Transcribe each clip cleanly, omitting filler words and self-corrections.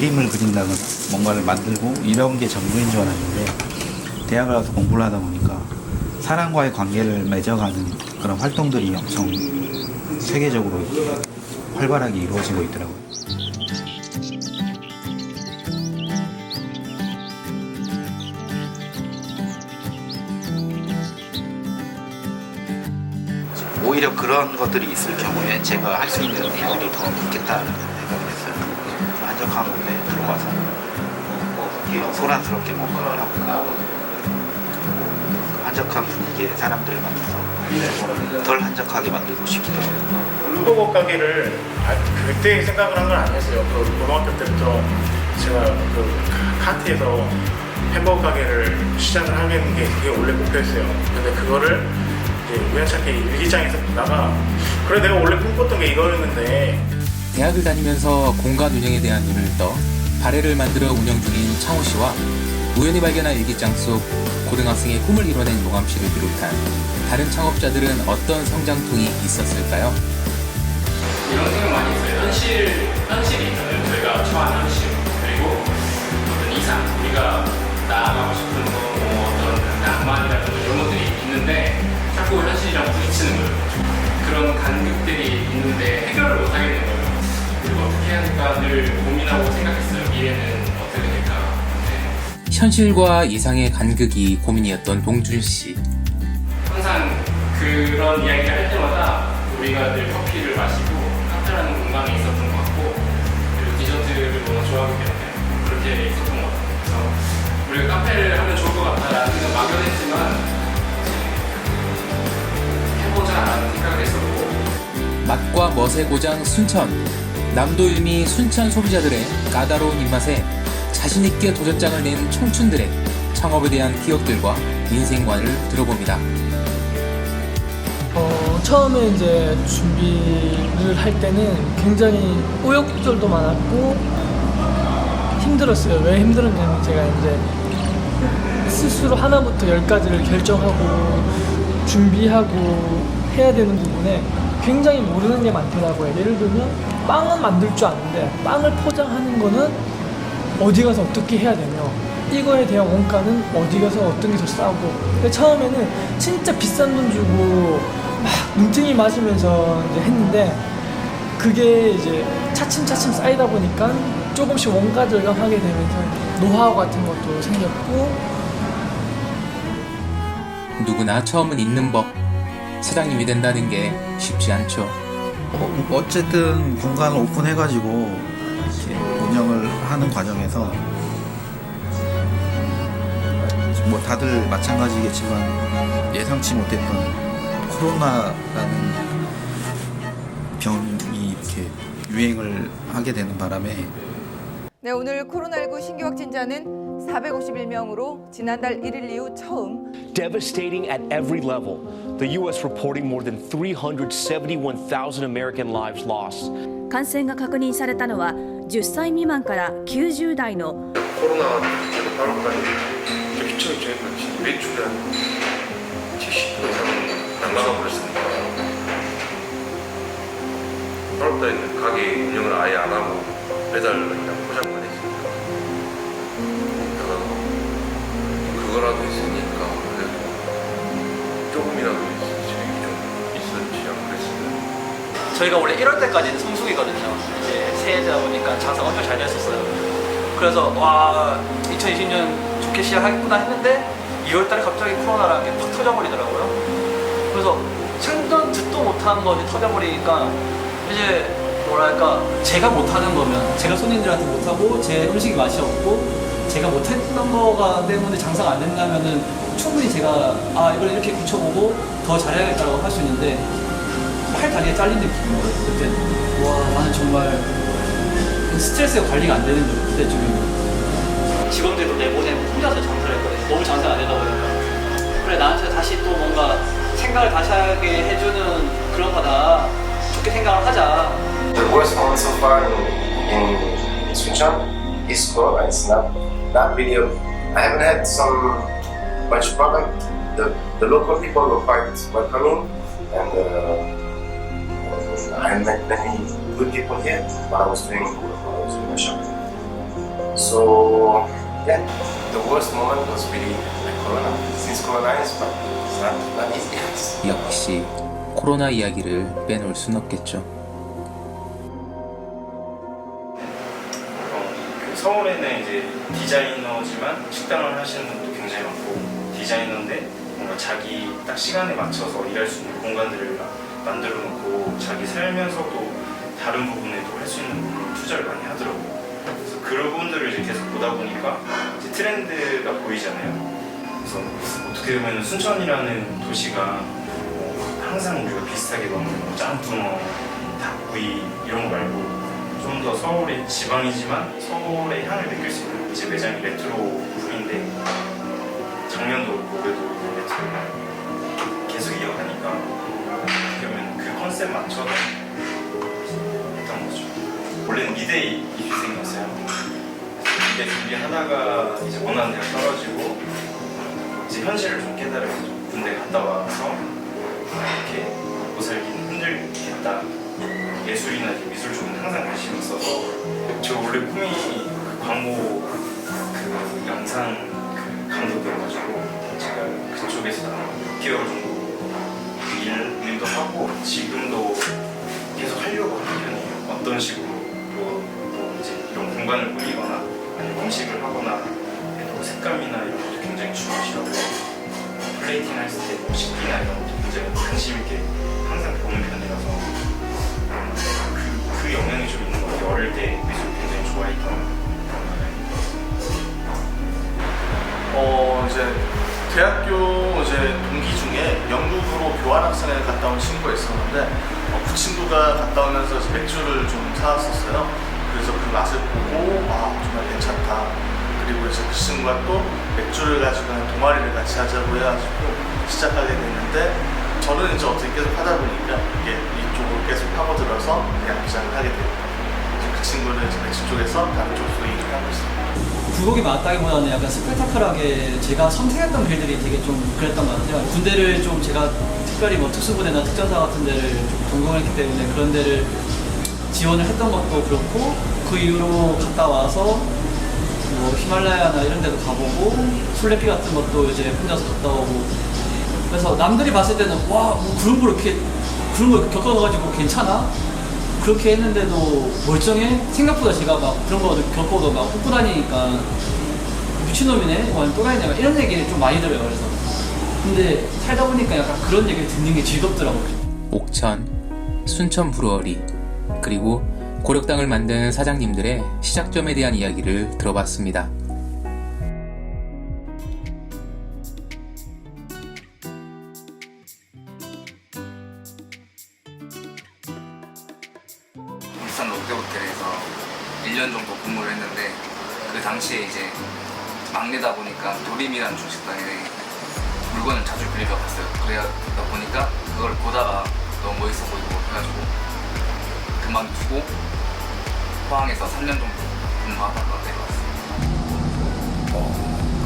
그림을 그린다거나 뭔가를 만들고 이런 게 전부인 줄 알았는데 대학을 가서 공부를 하다 보니까 사람과의 관계를 맺어가는 그런 활동들이 엄청 세계적으로 활발하게 이루어지고 있더라고요. 오히려 그런 것들이 있을 경우에 제가 할 수 있는 일들이 더 있겠다는 생각을 했어요. 한적한 곳에 들어가서 소란스럽게 뭔가를 하고 한적한 분위기의 사람들을 만나서 덜 한적하게 만들고 싶기도 하고. 햄버거 가게를 그때 생각을 한 건 아니었어요. 그 고등학교 때부터 제가 그 카트에서 햄버거 가게를 시작을 하는 게 그게 원래 목표였어요. 근데 그거를 우연찮게 일기장에서 보다가 그래 내가 원래 꿈꿨던 게 이거였는데. 대학을 다니면서 공간 운영에 대한 눈을 떠 바레를 만들어 운영 중인 창호 씨와 우연히 발견한 일기장 속 고등학생의 꿈을 이뤄낸 모감 씨를 비롯한 다른 창업자들은 어떤 성장통이 있었을까요? 이런 생각 많이 했어요. 현실이 있잖아요. 저희가 처한 현실, 그리고 어떤 이상, 우리가 나아가고 싶은 어떤 낭만이라든가 이런 것들이 있는데 자꾸 현실이랑 부딪히는 거예요. 그런 간극들이 있는데 해결을 못 하겠는 거예요. 그리고 어떻게 해야 될까 늘 고민하고 생각했어요. 미래는 어떻게 될까. 네. 현실과 이상의 간극이 고민이었던 동준 씨. 항상 그런 이야기를 할 때마다 우리가 늘 커피를 마시고 카페라는 공간에 있었던 것 같고, 그리고 디저트를 너무 좋아하기 때문에 그렇게 있었던 것 같아요. 그래서 우리가 카페를 하면 좋을 것 같다라는 생각 막연했지만 해보자라는 생각을 했었고. 맛과 멋의 고장 순천. 남도 유미 순천 소비자들의 까다로운 입맛에 자신있게 도전장을 낸 청춘들의 창업에 대한 기억들과 인생관을 들어봅니다. 처음에 이제 준비를 할 때는 굉장히 우여곡절도 많았고 힘들었어요. 왜 힘들었냐면 제가 이제 스스로 하나부터 10가지를 결정하고 준비하고 해야 되는 부분에 굉장히 모르는 게 많더라고요. 예를 들면 빵은 만들 줄 아는데 빵을 포장하는 거는 어디 가서 어떻게 해야 되며 이거에 대한 원가는 어디 가서 어떤 게 더 싸고. 근데 처음에는 진짜 비싼 돈 주고 막 눈등이 맞으면서 이제 했는데 그게 이제 차츰차츰 쌓이다 보니까 조금씩 원가 절감하게 되면서 노하우 같은 것도 생겼고. 누구나 처음은 있는 법. 사장님이 된다는 게 쉽지 않죠. 어쨌든 공간을 오픈해가지고 이렇게 운영을 하는 과정에서 뭐 다들 마찬가지겠지만 예상치 못했던 코로나라는 병이 이렇게 유행을 하게 되는 바람에 네, 오늘 코로나19 신규 확진자는 451명으로 지난달 1일 이후 처음. Devastating at every level. The U.S. reporting more than 371,000 American lives lost. 感染が確認されたのは10歳未満から90代の 코로나 계속 발업까지 기초적인 매출이 한 70% 이상 날라가 버렸으니까 발업돼 있는 가게 운영을 아예 안 하고 배달을 그냥 포장만 했으니까 그거라도 있으니까 그래도 조금이라도 수익이 좀 있었지 않겠어요. 저희가 원래 1월 때까지는 성수기거든요. 이제 새해다 보니까 장사가 엄청 잘 됐었어요. 그래서 와 2020년 좋게 시작하겠구나 했는데 2월 달에 갑자기 코로나라는 게 팍 터져버리더라고요. 그래서 생전 듣도 못한 것이 터져버리니까 이제 뭐랄까 제가 못하는 거면 제가 손님들한테 못하고 제 음식이 맛이 없고 제가 못했던 거가 때문에 장사가 안 된다면은 충분히 제가 이걸 이렇게 굳혀보고 더 잘해야겠다고 할 수 있는데 팔 다리에 잘린 느낌인 거예요. 그때 와 나는 정말 스트레스가 관리가 안 되는 그때쯤이고 직원들도 내보내고 혼자서 장사를 했거든요. 너무 장사가 안 되다 보니까 그래 나한테 다시 또 뭔가 생각을 다시 하게 해주는 그런 거다. 좋게 생각을 하자. The worst moment so far in Suncheon is Corona. It's not really. I haven't had some much problem. The local people were quite welcoming, and I met many good people here while I was doing my shop. So yeah, the worst moment was really like Corona. Since Corona is but it's not easy. 역시 코로나 이야기를 빼놓을 순 없겠죠. 서울에는 이제 디자이너지만 식당을 하시는 분도 굉장히 많고, 디자이너인데 뭔가 자기 딱 시간에 맞춰서 일할 수 있는 공간들을 만들어 놓고 자기 살면서도 다른 부분에도 할 수 있는 부분을 투자를 많이 하더라고요. 그래서 그런 분들을 이제 계속 보다 보니까 이제 트렌드가 보이잖아요. 그래서 어떻게 보면 순천이라는 도시가 항상 우리가 비슷하게 먹는 뭐 짬뽕, 닭구이 이런 거 말고 좀 더 서울의 지방이지만 서울의 향을 느낄 수 있는, 이제 매장이 레트로 풍인데 작년도 올해도 레트로 계속 이어가니까 어떻게 보면 그 컨셉 맞춰서 했던 거죠. 원래는 미대 입시생이었어요. 미대 준비하다가 이제 원하는 대학 떨어지고 이제 현실을 좀 깨달아가지고 군대 갔다 와서 이렇게 먹고 살기는 힘들겠다. 예술이나 미술 쪽은 항상 관심이 있어서, 저 원래 꿈이 그 광고 그 영상 그 감독이어가지고 제가 그쪽에서 6개월 정도 일도 하고 지금도 계속 하려고 하는 편이에요. 어떤 식으로 뭐 이제 이런 공간을 꾸리거나 아니면 음식을 하거나 해도 색감이나 이런 것도 굉장히 중요시하고, 플레이팅 했을 때 뭐 식기나 이런 것도 굉장히 관심 있게 항상 보는 편이라서 그 영향이 좀 있는 것 같아요. 어릴 때 미술 굉장히 좋아했던. 이제 대학교 이제 동기 중에 영국으로 교환학생을 갔다 온 친구가 있었는데 그 친구가 갔다 오면서 이제 맥주를 좀 사왔었어요. 그래서 그 맛을 보고 정말 괜찮다. 그리고 이제 그 친구가 또 맥주를 가지고 하는 동아리를 같이 하자고 해가지고 시작하게 됐는데, 저는 이제 어떻게 계속 하다 보니까 이게 이쪽으로 계속 파고들어서 그냥 시작을 하게 됐고, 그 친구는 이제 맥주 쪽에서 다른 쪽으로 일을 하고 있습니다. 굴곡이 많았다기보다는 약간 스펙타클하게 제가 선택했던 길들이 되게 좀 그랬던 것 같아요. 군대를 좀 제가 특별히 뭐 특수부대나 특전사 같은 데를 좀 동경했기 때문에 그런 데를 지원을 했던 것도 그렇고, 그 이후로 갔다 와서 뭐 히말라야나 이런 데도 가보고 술래길 같은 것도 이제 혼자서 갔다 오고, 그래서 남들이 봤을 때는 와, 뭐 그런 걸 겪어가지고 괜찮아? 그렇게 했는데도 멀쩡해? 생각보다 제가 막 그런 거 겪어도 막 웃고 다니니까 미친놈이네? 완전 또라이네? 이런 얘기를 좀 많이 들어요. 그래서 근데 살다 보니까 약간 그런 얘기를 듣는 게 즐겁더라고요. 옥천, 순천 브루어리, 그리고 고력당을 만든 사장님들의 시작점에 대한 이야기를 들어봤습니다. 울산 롯데호텔에서 1년 정도 근무를 했는데, 그 당시에 이제 막내다 보니까 도림이라는 중식당에 물건을 자주 빌려갔어요. 그러다 보니까 그걸 보다가 너무 멋있어 보이고 해가지고 그만두고 포항에서 3년 정도 근무하다가 내려왔어요.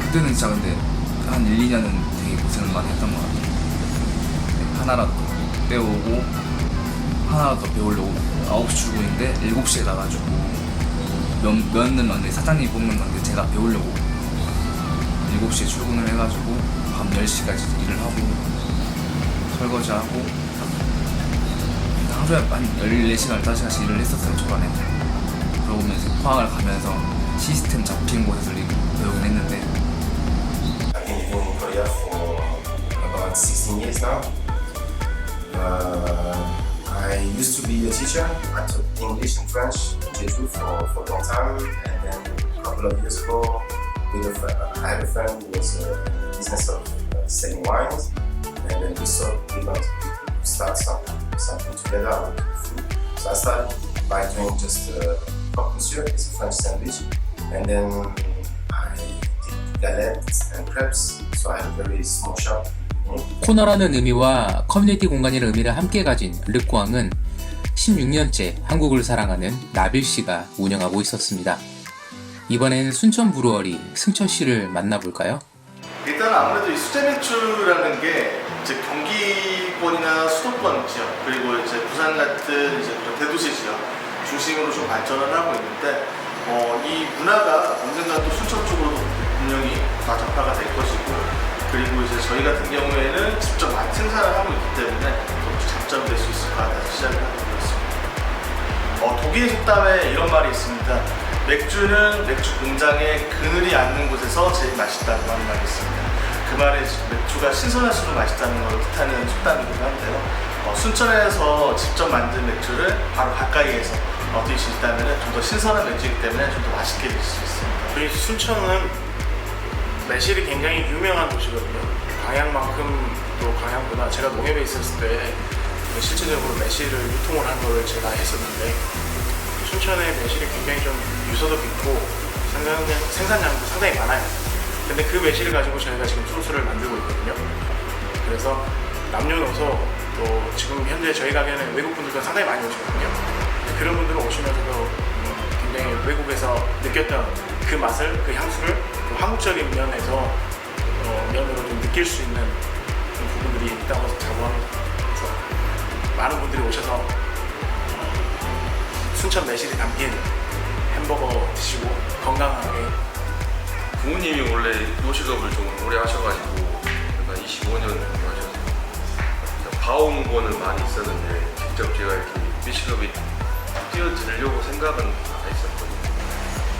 그때는 진짜 근데 한 1, 2년은 되게 고생을 많이 했던 것 같아요. 하나라도 배우고 하나라도 배우려고 9시 출근인데 7시에 나가지고 면는 건데 사장님이 뽑는 건데 제가 배우려고 7시에 출근을 해가지고 밤 10시까지 일을 하고 설거지하고 하루에 한 14시간, 15시간씩 일을 했었어요, 초반에. 그러면서 포항을 가면서 시스템 잡힌 곳에서 배우긴 했는데. I've been living in Korea for about 16 years now. I used to be a teacher. I taught English and French in Jeju for a long time, and then a couple of years ago, I had a friend who was in the business of selling wines, and then we thought we wanted to start something together with food. So I started by doing just croque monsieur, it's a French sandwich, and then I did galettes and crepes. So I had a very small shop. 코너라는 의미와 커뮤니티 공간이라는 의미를 함께 가진 르꾸앙은 16년째 한국을 사랑하는 나빌 씨가 운영하고 있었습니다. 이번엔 순천 브루어리 승천 씨를 만나볼까요? 일단 아무래도 이 수제 맥주라는 게 이제 경기권이나 수도권 지역, 그리고 이제 부산 같은 이제 그런 대도시 지역 중심으로 좀 발전을 하고 있는데, 이 문화가 언젠가 또 순천 쪽으로 분명히 다 전파가 될 것이고, 그리고 이제 저희 같은 경우에는 직접 많이 생산을 하고 있기 때문에 또 장점이 될 수 있을 것 같아서 시작을 하게 되었습니다. 독일 속담에 이런 말이 있습니다. 맥주는 맥주 공장의 그늘이 앉는 곳에서 제일 맛있다고 하는 말이 있습니다. 그 말은 맥주가 신선할수록 맛있다는 걸 뜻하는 속담이기도 한데요. 순천에서 직접 만든 맥주를 바로 가까이에서 드실 수 있다면 좀 더 신선한 맥주이기 때문에 좀 더 맛있게 드실 수 있습니다. 저희 순천은 매실이 굉장히 유명한 도시거든요. 광양만큼 또 광양보다 제가 농협에 있었을 때 실질적으로 매실을 유통을 한 거를 제가 했었는데, 순천에 매실이 굉장히 좀 유서도 깊고 생산량도 상당히 많아요. 근데 그 매실을 가지고 저희가 지금 소스를 만들고 있거든요. 그래서 남녀노소 또 지금 현재 저희 가게는 외국분들도 상당히 많이 오시거든요. 그런 분들은 오시면서도 굉장히 외국에서 느꼈던 그 맛을, 그 향수를 또 한국적인 면에서 면으로 좀 느낄 수 있는 그런 부분들이 있다고 자부합니다. 그래서 많은 분들이 오셔서 순천 매실이 담긴 햄버거 드시고 건강하게. 부모님이 원래 요식업을 좀 오래 하셔가지고 한 25년 정도 하셔서 봐온 거는 많이 있었는데, 직접 제가 이렇게 요식업에 뛰어들려고 생각은 안 했었거든요.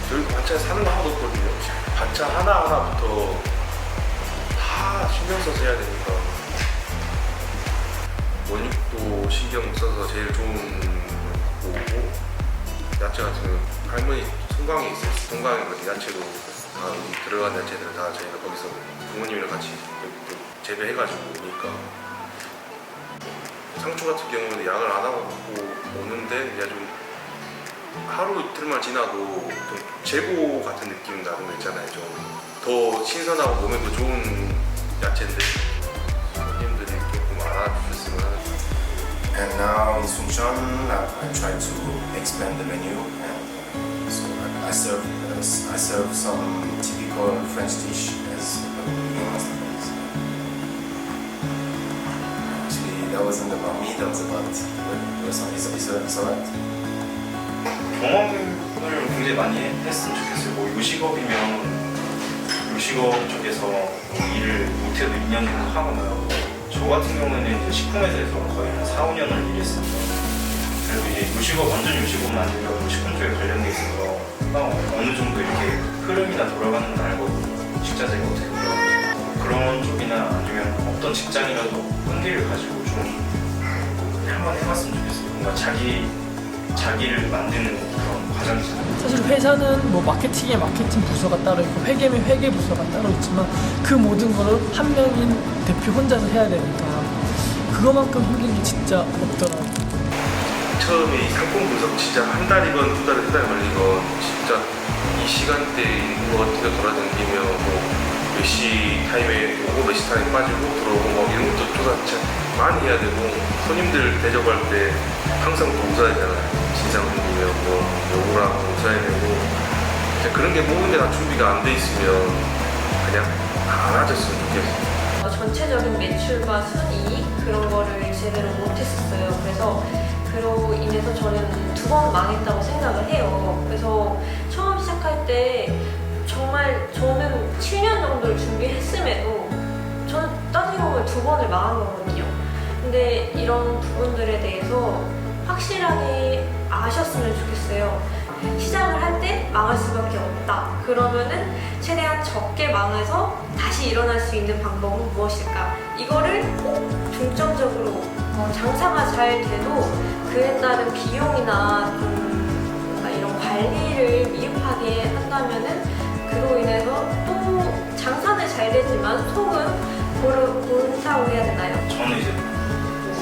저희도 반찬 사는 거 하나도 없거든요. 반찬 하나하나부터 다 신경 써서 해야 되니까 원육도 신경 써서 제일 좋은 걸 보고, 야채 같은 거 할머니 송강에 있어요. 송강에 야채도 다 들어간 야채들 다 저희가 거기서 부모님이랑 같이 재배해가지고 오니까, 상추 같은 경우는 약을 안 하고 오는데 그냥 좀 하루 이틀만 지나도 좀 재고 같은 느낌 나는 거 있잖아요. 좀 더 신선하고 몸에도 좋은 야채인데 손님들이 조금 알아주셨으면 하는. And now in Suncheon, I try to expand the menu, and so I serve some typical French dish as masterpiece. Actually, that wasn't about me; that was about the restaurant. Is alright? 경험을 굉장히 많이 했으면 좋겠어요. 뭐 요식업이면 요식업 쪽에서 일을 못해도 2년 정도 하거나, 저 같은 경우는 이제 식품회사에서 거의 한 4, 5년을 일했습니다. 그래도 이제 요식업, 완전 요식업은 아니고 식품 쪽에 관련돼 있어서 어느 정도 이렇게 흐름이나 돌아가는 건 알거든요. 식자재가 어떻게 돌아가는지. 그런 쪽이나 아니면 어떤 직장이라도 끈기를 가지고 좀 한번 해봤으면 좋겠어요. 뭔가 자기를 만드는 그런 과정이잖아요. 사실 회사는 뭐 마케팅에 마케팅 부서가 따로 있고 회계면 회계 부서가 따로 있지만 그 모든 거를 한 명인 대표 혼자서 해야 되니까 그거만큼 힘든 게 진짜 없더라고요. 처음에 이 상품 분석 진짜 한 달이건 두 달 걸리건 진짜 이 시간대에 인구가 어떻게 돌아다니며 몇 시 타임에 오고 몇 시 타임에 빠지고 들어오고 뭐 이런 것도 조사 진짜 많이 해야 되고, 손님들 대접할 때 항상 또 웃어야 되잖아요. 진상분이면 뭐 욕을 하고 웃어야 되고, 그런 게 모든 게 다 준비가 안 돼 있으면 그냥 안 하셨으면 좋겠어요. 전체적인 매출과 순이익 그런 거를 제대로 못했었어요. 그래서 그로 인해서 저는 2번 망했다고 생각을 해요. 그래서 처음 시작할 때 정말 저는 7년 정도를 준비했음에도 저는 따지고 보면 2번을 망한 거거든요. 근데 이런 부분들에 대해서 확실하게 아셨으면 좋겠어요. 시작을 할 때 망할 수밖에 없다. 그러면은 최대한 적게 망해서 다시 일어날 수 있는 방법은 무엇일까? 이거를 꼭 중점적으로 장사가 잘 돼도 그에 따른 비용이나 좀 뭔가 이런 관리를 미흡하게 한다면은 그로 인해서 또 장사는 잘 되지만 속은 고른다고 해야 되나요? 저는 이제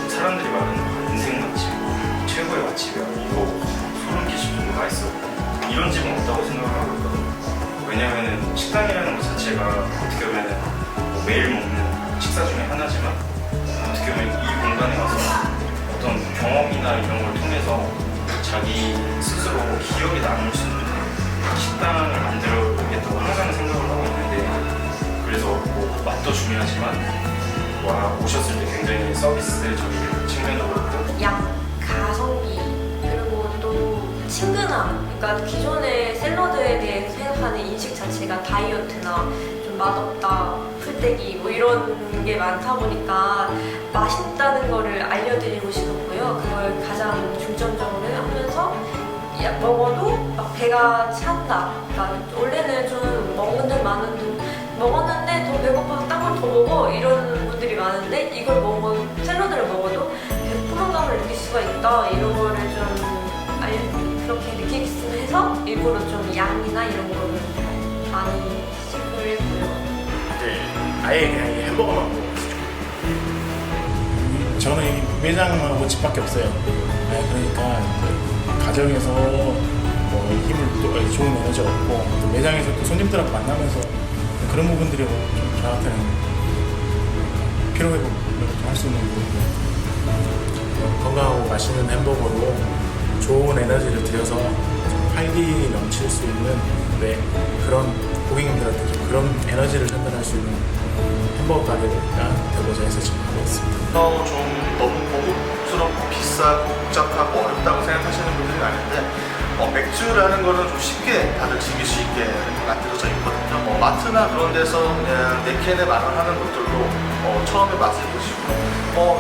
사람들이 말하는 인생 맛집, 최고의 맛집이야. 이거 소름 끼칠 정도 맛있어. 이런 집은 없다고 생각을 하고 있거든요. 왜냐면은 식당이라는 것 자체가 어떻게 보면 뭐 매일 먹는 식사 중에 하나지만, 어떻게 보면 이 공간에 와서 어떤 경험이나 이런 걸 통해서 자기 스스로 기억에 남을 수 있는 식당을 만들어야겠다고 항상 생각을 하고 있는데, 그래서 뭐 맛도 중요하지만 오셨을 때 굉장히 서비스적인 측면도 그렇고 약, 가성비, 그리고 또 친근함, 그러니까 기존의 샐러드에 대해서 생각하는 인식 자체가 다이어트나 좀 맛없다, 풀떼기 뭐 이런 게 많다 보니까 맛있다는 거를 알려드리고 싶었고요. 그걸 가장 중점적으로 하면서 먹어도 막 배가 찬다. 그러니까 원래는 좀 먹었는데 더 배고파서 딴 걸 더 먹어 이런 분들이 많은데 이걸 샐러드를 먹어도 포만감을 느낄 수가 있다. 이런 거를 좀 그렇게 느끼겠으면 해서 일부러 좀 양이나 이런 거를 많이 시식을 했고요. 이제 아예 그냥 이 햄버거만 먹었죠. 저는 이 매장하고 집밖에 없어요. 그러니까 가정에서 뭐 힘을 또 좋은 에너지가 얻고 또 매장에서 또 손님들하고 만나면서 그런 부분들이 좀 저한테는 피로회복을 좀 할 수 있는 부분이고 건강하고 맛있는 햄버거로 좋은 에너지를 들여서 좀 활기 넘칠 수 있는 그런 고객님들한테 좀 그런 에너지를 전달할 수 있는 햄버거 가게가 되고자 해서 지금 하고 있습니다. 좀 너무 고급스럽고 비싸고 복잡하고 어렵다고 생각하시는 분들이 많은데 맥주라는 거는 좀 쉽게 다들 즐길 수 있게 만들어져 있거든요. 마트나 그런 데서 그냥 4캔에 10,000원 하는 것들로 처음에 맛을 보시고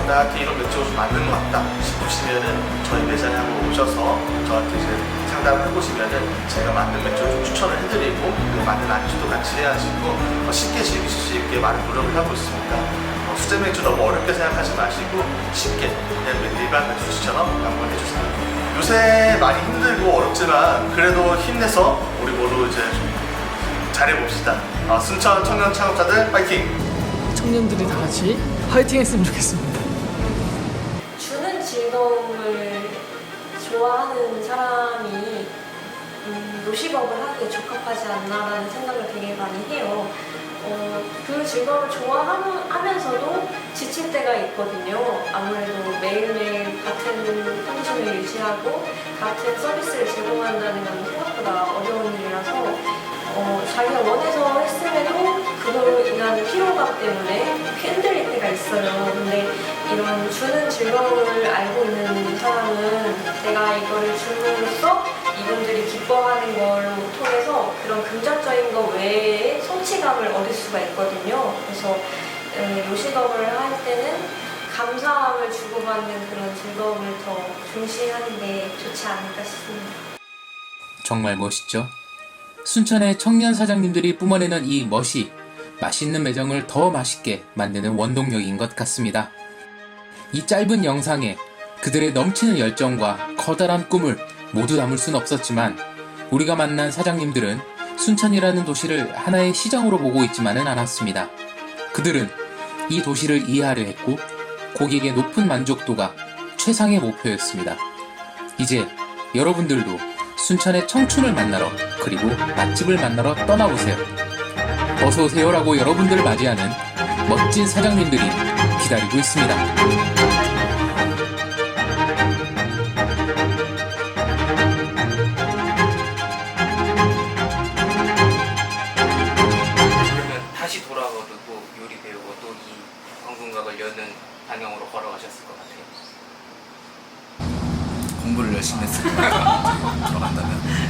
나한테 이런 맥주가 좀 맞는 것 같다 싶으시면은 저희 매장에 한번 오셔서 저한테 이제 상담을 해보시면은 제가 맞는 맥주를 좀 추천을 해드리고 그리고 맞는 안주도 같이 해가지고 쉽게 즐기실 수 있게 많은 노력을 하고 있습니다. 수제 맥주 너무 어렵게 생각하지 마시고 쉽게 그냥 일반 맥주처럼 한번 해주세요. 요새 많이 힘들고 어렵지만 그래도 힘내서 우리 모두 이제 좀 잘해봅시다. 순천 청년 창업자들 파이팅! 청년들이 다 같이 화이팅 했으면 좋겠습니다. 주는 즐거움을 좋아하는 사람이 요식업을 하기에 적합하지 않나라는 생각을 되게 많이 해요. 그 즐거움을 좋아하면서도 지칠 때가 있거든요. 아무래도 매일매일 같은 컨디션을 유지하고 같은 서비스를 제공한다는 건 생각보다 어려운 일이라서 자기가 원해서 했음에도 그걸로 인한 피로감 때문에 흔들릴 때가 있어요. 근데 이런 주는 즐거움을 알고 있는 사람은 내가 이거를 줌으로써 이분들이 기뻐하는 걸 통해서 그런 긍정적인 것 외에 성취감을 얻을 수가 있거든요. 그래서 요식업을 할 때는 감사함을 주고받는 그런 즐거움을 더 중시하는 게 좋지 않을까 싶습니다. 정말 멋있죠? 순천의 청년 사장님들이 뿜어내는 이 멋이 맛있는 매장을 더 맛있게 만드는 원동력인 것 같습니다. 이 짧은 영상에 그들의 넘치는 열정과 커다란 꿈을 모두 담을 순 없었지만 우리가 만난 사장님들은 순천이라는 도시를 하나의 시장으로 보고 있지만은 않았습니다. 그들은 이 도시를 이해하려 했고 고객의 높은 만족도가 최상의 목표였습니다. 이제 여러분들도 순천의 청춘을 만나러 그리고 맛집을 만나러 떠나보세요. 어서오세요라고 여러분들을 맞이하는 멋진 사장님들이 기다리고 있습니다. 다시 돌아가도 요리 배우고 또 이 방송각을 여는 방향으로 걸어가셨을 것 같아요. 공부를 열심히 했습니다.